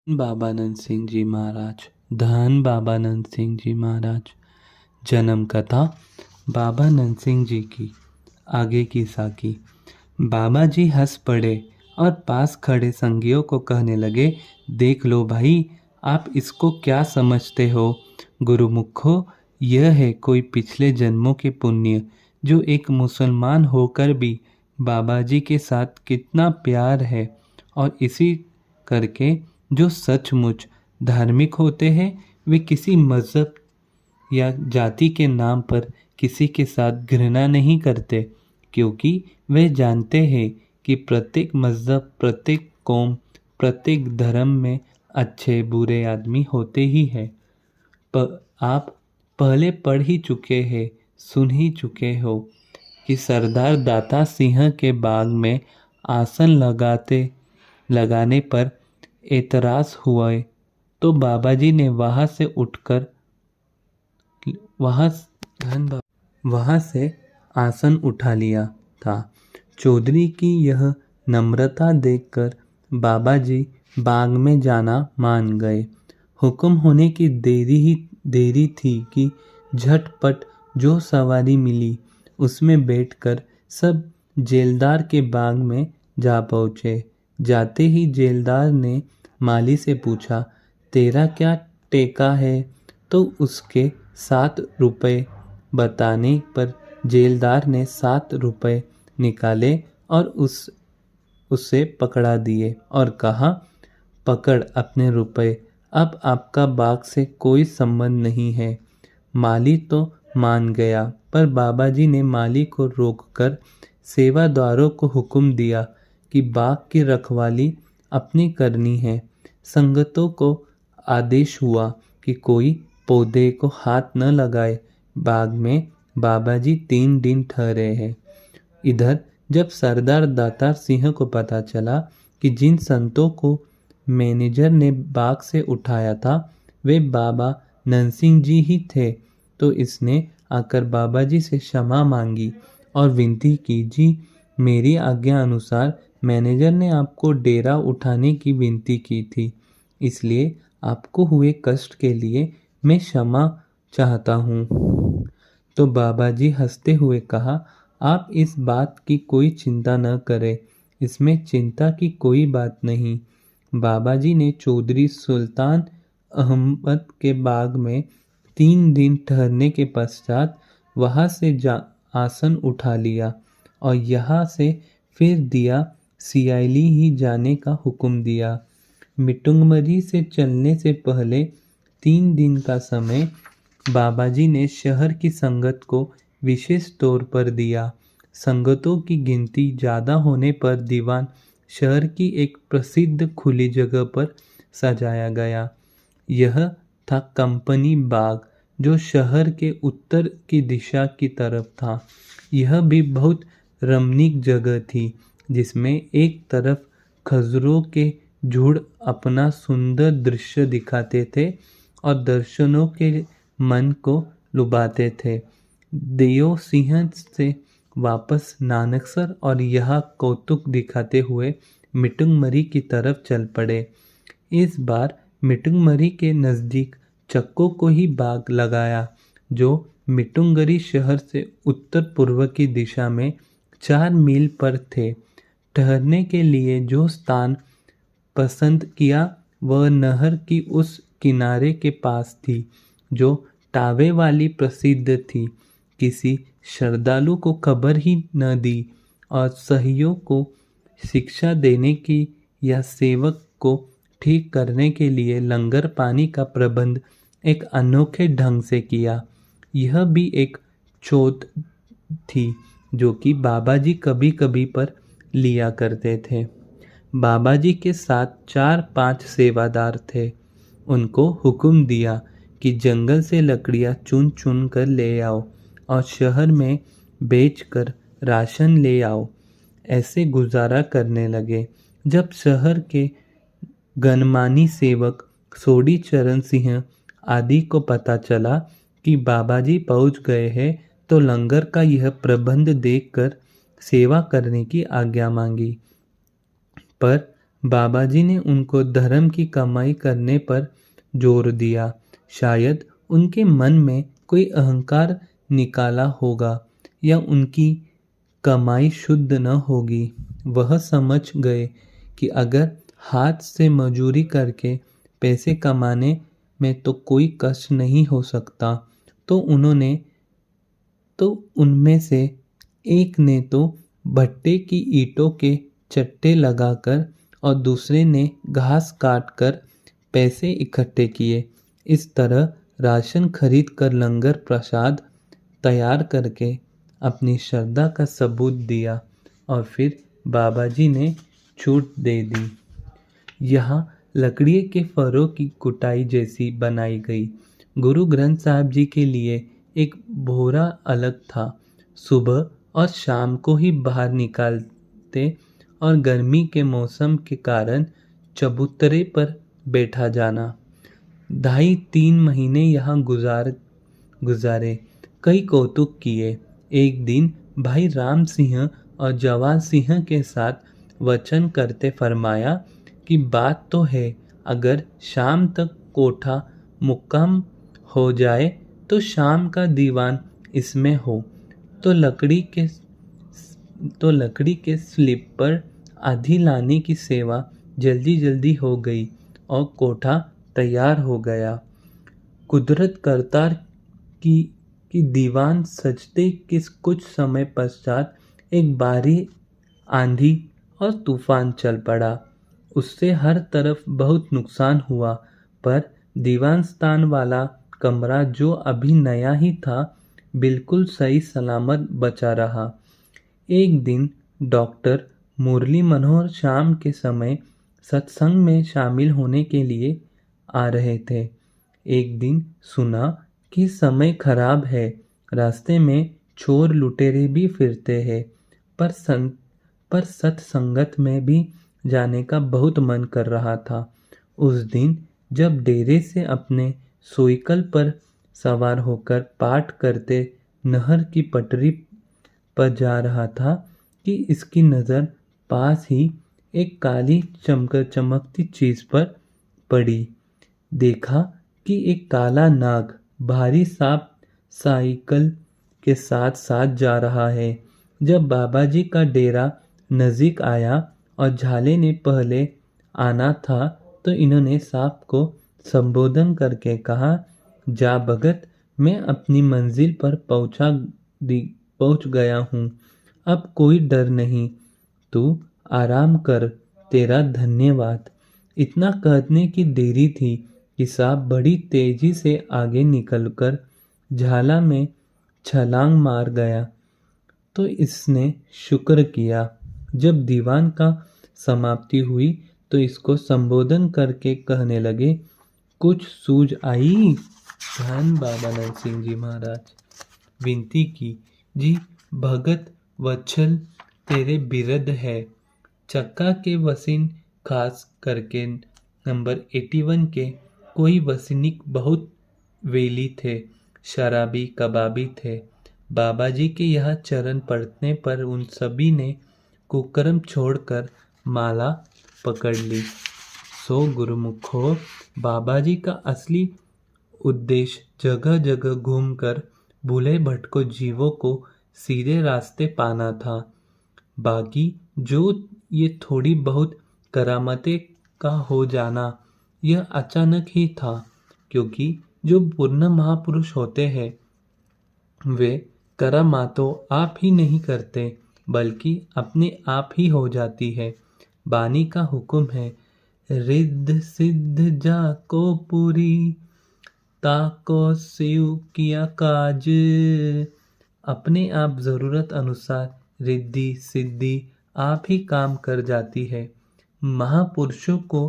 बाबा नंद सिंह जी महाराज। धन बाबा नंद सिंह जी महाराज। जन्म कथा बाबा नंद सिंह जी की। आगे की साकी। बाबा जी हंस पड़े और पास खड़े संगियों को कहने लगे, देख लो भाई, आप इसको क्या समझते हो? गुरुमुखो, यह है कोई पिछले जन्मों के पुण्य, जो एक मुसलमान होकर भी बाबा जी के साथ कितना प्यार है। और इसी करके जो सचमुच धार्मिक होते हैं, वे किसी मज़हब या जाति के नाम पर किसी के साथ घृणा नहीं करते, क्योंकि वे जानते हैं कि प्रत्येक मज़हब, प्रत्येक कौम, प्रत्येक धर्म में अच्छे बुरे आदमी होते ही हैं। आप पहले पढ़ ही चुके हैं, सुन ही चुके हो कि सरदार दाता सिंह के बाग में आसन लगाने पर एतराज़ हुआ, तो बाबा जी ने वहाँ से उठकर वहाँ से आसन उठा लिया था। चौधरी की यह नम्रता देखकर बाबा जी बाग में जाना मान गए। हुक्म होने की देरी थी कि झटपट जो सवारी मिली उसमें बैठकर सब जेलदार के बाग में जा पहुँचे। जाते ही जेलदार ने माली से पूछा, तेरा क्या टेका है? तो उसके 7 रुपए बताने पर जेलदार ने 7 रुपए निकाले और उसे पकड़ा दिए और कहा, पकड़ अपने रुपए, अब आपका बाग से कोई संबंध नहीं है। माली तो मान गया, पर बाबा जी ने माली को रोककर सेवादारों को हुक्म दिया कि बाग की रखवाली अपनी करनी है। संगतों को आदेश हुआ कि कोई पौधे को हाथ न लगाए। बाग में बाबा जी 3 दिन ठहरे हैं। इधर जब सरदार दातार सिंह को पता चला कि जिन संतों को मैनेजर ने बाग से उठाया था वे बाबा नरसिंह जी ही थे, तो इसने आकर बाबा जी से क्षमा मांगी और विनती की, जी मेरी आज्ञा अनुसार मैनेजर ने आपको डेरा उठाने की विनती की थी, इसलिए आपको हुए कष्ट के लिए मैं क्षमा चाहता हूँ। तो बाबा जी हंसते हुए कहा, आप इस बात की कोई चिंता न करें, इसमें चिंता की कोई बात नहीं। बाबा जी ने चौधरी सुल्तान अहमद के बाग में 3 दिन ठहरने के पश्चात वहाँ से आसन उठा लिया और यहाँ से फिर दिया सियाली ही जाने का हुक्म दिया। मिटुंगमरी से चलने से पहले 3 दिन का समय बाबा जी ने शहर की संगत को विशेष तौर पर दिया। संगतों की गिनती ज़्यादा होने पर दीवान शहर की एक प्रसिद्ध खुली जगह पर सजाया गया। यह था कंपनी बाग, जो शहर के उत्तर की दिशा की तरफ था। यह भी बहुत रमणीक जगह थी, जिसमें एक तरफ खजूरों के झुंड अपना सुंदर दृश्य दिखाते थे और दर्शनों के मन को लुभाते थे। देयो सिंह से वापस नानकसर और यह कौतुक दिखाते हुए मिटुंगमरी की तरफ चल पड़े। इस बार मिटुंगमरी के नज़दीक चक्कों को ही बाग लगाया, जो मिटुंगरी शहर से उत्तर पूर्व की दिशा में 4 मील पर थे। ठहरने के लिए जो स्थान पसंद किया वह नहर की उस किनारे के पास थी, जो टावे वाली प्रसिद्ध थी। किसी श्रद्धालु को खबर ही न दी और सहियों को शिक्षा देने की या सेवक को ठीक करने के लिए लंगर पानी का प्रबंध एक अनोखे ढंग से किया। यह भी एक चौथ थी जो कि बाबा जी कभी कभी पर लिया करते थे। बाबा जी के साथ 4-5 सेवादार थे। उनको हुक्म दिया कि जंगल से लकड़ियाँ चुन चुन कर ले आओ और शहर में बेचकर राशन ले आओ। ऐसे गुजारा करने लगे। जब शहर के गणमानी सेवक सोडी चरण सिंह आदि को पता चला कि बाबा जी पहुँच गए हैं, तो लंगर का यह प्रबंध देखकर सेवा करने की आज्ञा मांगी। पर बाबा जी ने उनको धर्म की कमाई करने पर जोर दिया। शायद उनके मन में कोई अहंकार निकाला होगा या उनकी कमाई शुद्ध न होगी। वह समझ गए कि अगर हाथ से मजूरी करके पैसे कमाने में तो कोई कष्ट नहीं हो सकता, तो उनमें से एक ने तो भट्टे की ईंटों के चट्टे लगाकर और दूसरे ने घास काट कर पैसे इकट्ठे किए। इस तरह राशन खरीद कर लंगर प्रसाद तैयार करके अपनी श्रद्धा का सबूत दिया और फिर बाबा जी ने छूट दे दी। यहाँ लकड़ी के फरों की कुटाई जैसी बनाई गई। गुरु ग्रंथ साहब जी के लिए एक बोरा अलग था। सुबह और शाम को ही बाहर निकालते और गर्मी के मौसम के कारण चबूतरे पर बैठा जाना। 2.5-3 महीने यहाँ गुजारे। कई कौतुक किए। एक दिन भाई राम सिंह और जवान सिंह के साथ वचन करते फरमाया कि बात तो है, अगर शाम तक कोठा मुक्काम हो जाए तो शाम का दीवान इसमें हो। तो लकड़ी के स्लिप पर आधी लाने की सेवा जल्दी जल्दी हो गई और कोठा तैयार हो गया। कुदरत करतार की दीवान सजते के कुछ समय पश्चात एक भारी आंधी और तूफान चल पड़ा। उससे हर तरफ बहुत नुकसान हुआ, पर दीवान स्थान वाला कमरा जो अभी नया ही था, बिल्कुल सही सलामत बचा रहा। एक दिन डॉक्टर मुरली मनोहर शाम के समय सत्संग में शामिल होने के लिए आ रहे थे। एक दिन सुना कि समय खराब है, रास्ते में चोर लुटेरे भी फिरते हैं, पर सत्संगत में भी जाने का बहुत मन कर रहा था। उस दिन जब डेरे से अपने सोइकल पर सवार होकर पाठ करते नहर की पटरी पर जा रहा था कि इसकी नज़र पास ही एक काली चमकती चीज पर पड़ी। देखा कि एक काला नाग भारी सांप साइकिल के साथ साथ जा रहा है। जब बाबा जी का डेरा नजीक आया और झाले ने पहले आना था, तो इन्होंने सांप को संबोधन करके कहा, जा भगत, मैं अपनी मंजिल पर पहुंच गया हूँ। अब कोई डर नहीं, तू आराम कर, तेरा धन्यवाद। इतना कहने की देरी थी कि सांप बड़ी तेजी से आगे निकलकर झाला में छलांग मार गया। तो इसने शुक्र किया। जब दीवान का समाप्ति हुई तो इसको संबोधन करके कहने लगे, कुछ सूझ आई? धन बाबा नरसिंह जी महाराज। विनती की, जी भगत वत्सल तेरे बिरद है। चक्का के वसीन खास करके नंबर 81 के कोई वसीनिक बहुत वेली थे, शराबी कबाबी थे। बाबा जी के यहाँ चरण पड़ने पर उन सभी ने कुकर्म छोड़कर माला पकड़ ली। सो गुरुमुखो, बाबा जी का असली उद्देश्य जगह जगह घूमकर भूले भटको जीवों को सीधे रास्ते पाना था। बाकी जो ये थोड़ी बहुत करामतें का हो जाना, यह अचानक ही था, क्योंकि जो पूर्ण महापुरुष होते हैं वे करामातों आप ही नहीं करते, बल्कि अपने आप ही हो जाती है। बानी का हुक्म है, रिद्ध सिद्ध जाको पूरी, ताको शिव किया काज। अपने आप ज़रूरत अनुसार रिद्धि सिद्धि आप ही काम कर जाती है। महापुरुषों को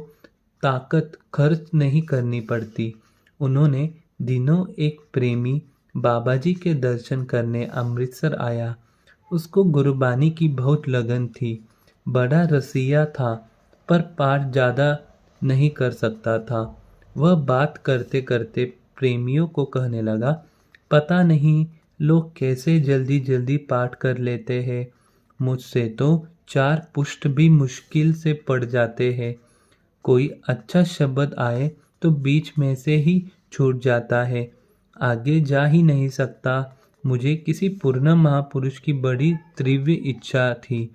ताकत खर्च नहीं करनी पड़ती। उन्होंने दिनों एक प्रेमी बाबा जी के दर्शन करने अमृतसर आया। उसको गुरबानी की बहुत लगन थी। बड़ा रसिया था, पर पाठ ज़्यादा नहीं कर सकता था। वह बात करते करते प्रेमियों को कहने लगा, पता नहीं लोग कैसे जल्दी जल्दी पाठ कर लेते हैं, मुझसे तो 4 पुष्ट भी मुश्किल से पड़ जाते हैं। कोई अच्छा शब्द आए तो बीच में से ही छूट जाता है, आगे जा ही नहीं सकता। मुझे किसी पूर्ण महापुरुष की बड़ी तीव्र इच्छा थी,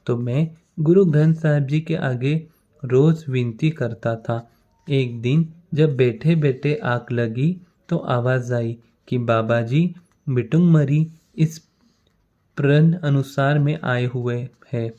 तो मैं गुरु ग्रंथ साहिब जी के आगे रोज विनती करता था। एक दिन जब बैठे बैठे आग लगी तो आवाज आई कि बाबा जी मिटुंग मरी इस प्रण अनुसार में आए हुए है।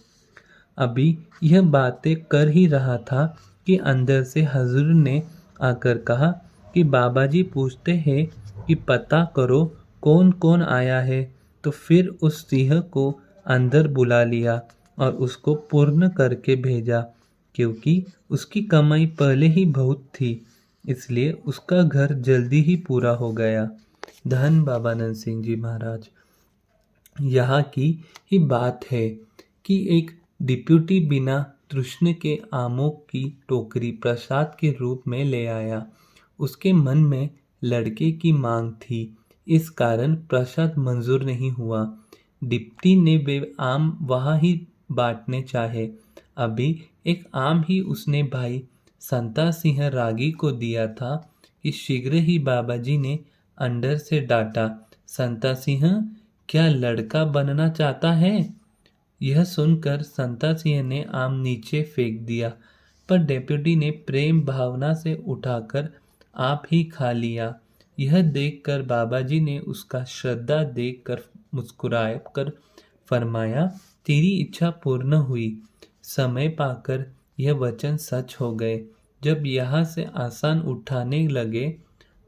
अभी यह बातें कर ही रहा था कि अंदर से हजूर ने आकर कहा कि बाबा जी पूछते हैं कि पता करो कौन कौन आया है। तो फिर उस सिंह को अंदर बुला लिया और उसको पूर्ण करके भेजा, क्योंकि उसकी कमाई पहले ही बहुत थी, इसलिए उसका घर जल्दी ही पूरा हो गया। धन बाबा नंद सिंह जी महाराज। यहाँ की ही बात है कि एक डिप्यूटी बिना तृष्ण के आमों की टोकरी प्रसाद के रूप में ले आया। उसके मन में लड़के की मांग थी, इस कारण प्रसाद मंजूर नहीं हुआ। डिप्टी ने वे आम वहाँ ही बांटने चाहे। अभी एक आम ही उसने भाई संता सिंह रागी को दिया था कि शीघ्र ही बाबा जी ने अंदर से डांटा, संता सिंह क्या लड़का बनना चाहता है? यह सुनकर संता सिंह ने आम नीचे फेंक दिया, पर डेप्यूटी ने प्रेम भावना से उठाकर आप ही खा लिया। यह देखकर बाबा जी ने उसका श्रद्धा देखकर मुस्कुराए कर फरमाया, तेरी इच्छा पूर्ण हुई। समय पाकर यह वचन सच हो गए। जब यहाँ से आसान उठाने लगे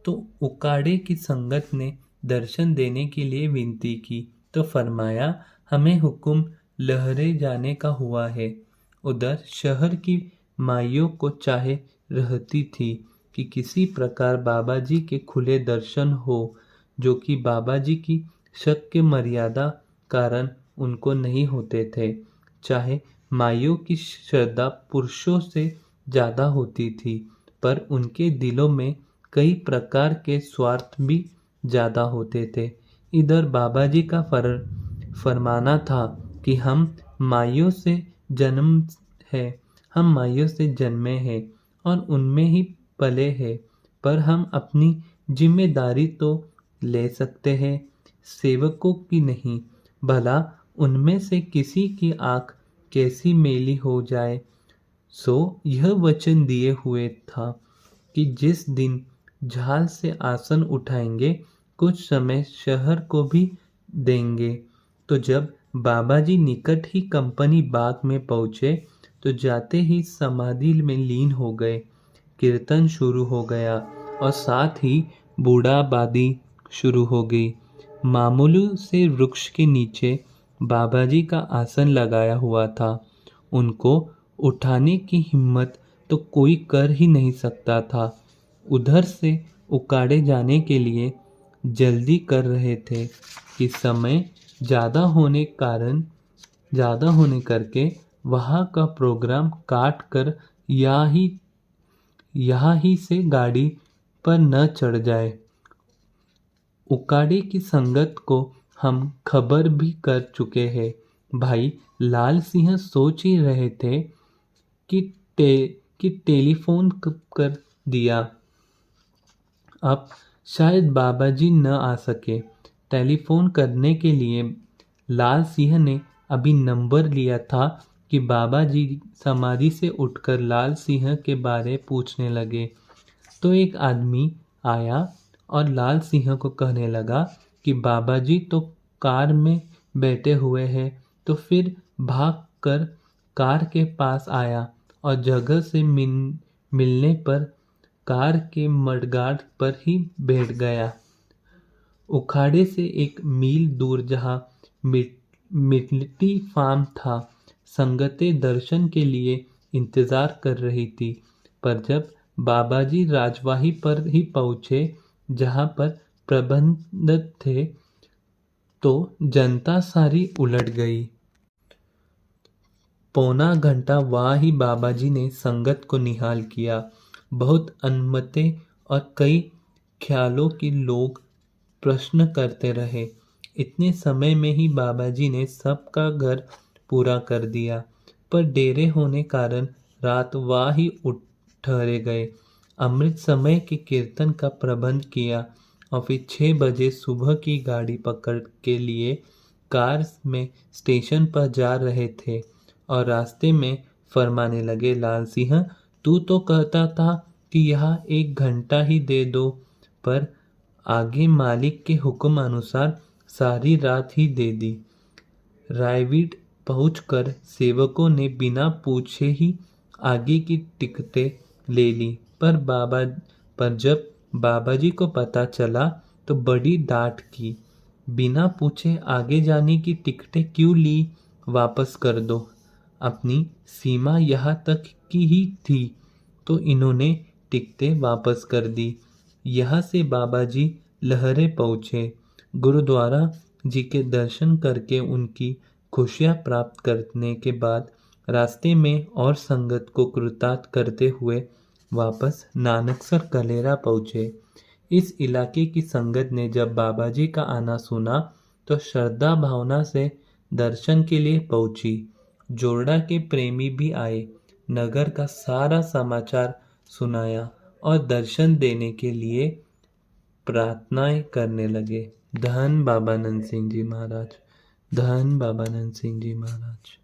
तो उकाड़े की संगत ने दर्शन देने के लिए विनती की, तो फरमाया हमें हुक्म लहरे जाने का हुआ है। उधर शहर की माइयों को चाहे रहती थी कि किसी प्रकार बाबा जी के खुले दर्शन हो, जो कि बाबा जी की शक्य मर्यादा कारण उनको नहीं होते थे। चाहे माइयों की श्रद्धा पुरुषों से ज़्यादा होती थी, पर उनके दिलों में कई प्रकार के स्वार्थ भी ज़्यादा होते थे। इधर बाबा जी का फरमाना था कि हम माइयों से जन्म है, हम माइयों से जन्मे हैं और उनमें ही पले हैं, पर हम अपनी जिम्मेदारी तो ले सकते हैं, सेवकों की नहीं। भला उनमें से किसी की आँख कैसी मेली हो जाए। सो यह वचन दिए हुए था कि जिस दिन झाल से आसन उठाएंगे कुछ समय शहर को भी देंगे। तो जब बाबा जी निकट ही कंपनी बाग में पहुँचे तो जाते ही समाधि में लीन हो गए। कीर्तन शुरू हो गया और साथ ही बूढ़ाबादी शुरू हो गई। मामूलू से वृक्ष के नीचे बाबा जी का आसन लगाया हुआ था। उनको उठाने की हिम्मत तो कोई कर ही नहीं सकता था। उधर से उकाड़े जाने के लिए जल्दी कर रहे थे कि समय ज़्यादा होने करके वहाँ का प्रोग्राम काट कर यहाँ ही से गाड़ी पर न चढ़ जाए। उकाड़े की संगत को हम खबर भी कर चुके हैं। भाई लाल सिंह सोच ही रहे थे कि टेलीफोन कर दिया, अब शायद बाबा जी न आ सके। टेलीफोन करने के लिए लाल सिंह ने अभी नंबर लिया था कि बाबा जी समाधि से उठकर लाल सिंह के बारे पूछने लगे। तो एक आदमी आया और लाल सिंह को कहने लगा कि बाबा जी तो कार में बैठे हुए हैं। तो फिर भाग कर कार के पास आया और जगह से मिलने पर कार के मडगार्ड पर ही बैठ गया। उखाड़े से 1 मील दूर जहाँ मिलिट्री फार्म था, संगतें दर्शन के लिए इंतजार कर रही थी। पर जब बाबा जी राजवाही पर ही पहुँचे जहाँ पर प्रबंधक थे, तो जनता सारी उलट गई। पौना घंटा वहाँ ही बाबा जी ने संगत को निहाल किया। बहुत अनमते और कई ख्यालों के लोग प्रश्न करते रहे। इतने समय में ही बाबा जी ने सबका घर पूरा कर दिया, पर डेरे होने कारण रात वहाँ ही उठ ठहरे गए। अमृत समय के कीर्तन का प्रबंध किया और फिर 6 बजे सुबह की गाड़ी पकड़ के लिए कार में स्टेशन पर जा रहे थे और रास्ते में फरमाने लगे, लाल सिंह, तू तो कहता था कि यहाँ 1 घंटा ही दे दो, पर आगे मालिक के हुक्म अनुसार सारी रात ही दे दी। रायवीड पहुंचकर सेवकों ने बिना पूछे ही आगे की टिकटें ले ली, पर जब बाबाजी को पता चला तो बड़ी डांट की। बिना पूछे आगे जाने की टिकटें क्यों ली? वापस कर दो। अपनी सीमा यहाँ तक की ही थी तो इन्होंने टिकटें वापस कर दी। यहाँ से बाबाजी लहरे पहुँचे। गुरुद्वारा जी के दर्शन करके उनकी खुशियाँ प्राप्त करने के बाद रास्ते में और संगत को कृतार्थ करते हुए वापस नानकसर कलेरा पहुँचे। इस इलाके की संगत ने जब बाबाजी का आना सुना तो श्रद्धा भावना से दर्शन के लिए पहुंची। जोरडा के प्रेमी भी आए, नगर का सारा समाचार सुनाया और दर्शन देने के लिए प्रार्थनाएं करने लगे। धन बाबा नंद सिंह जी महाराज, धन बाबा नंद सिंह जी महाराज।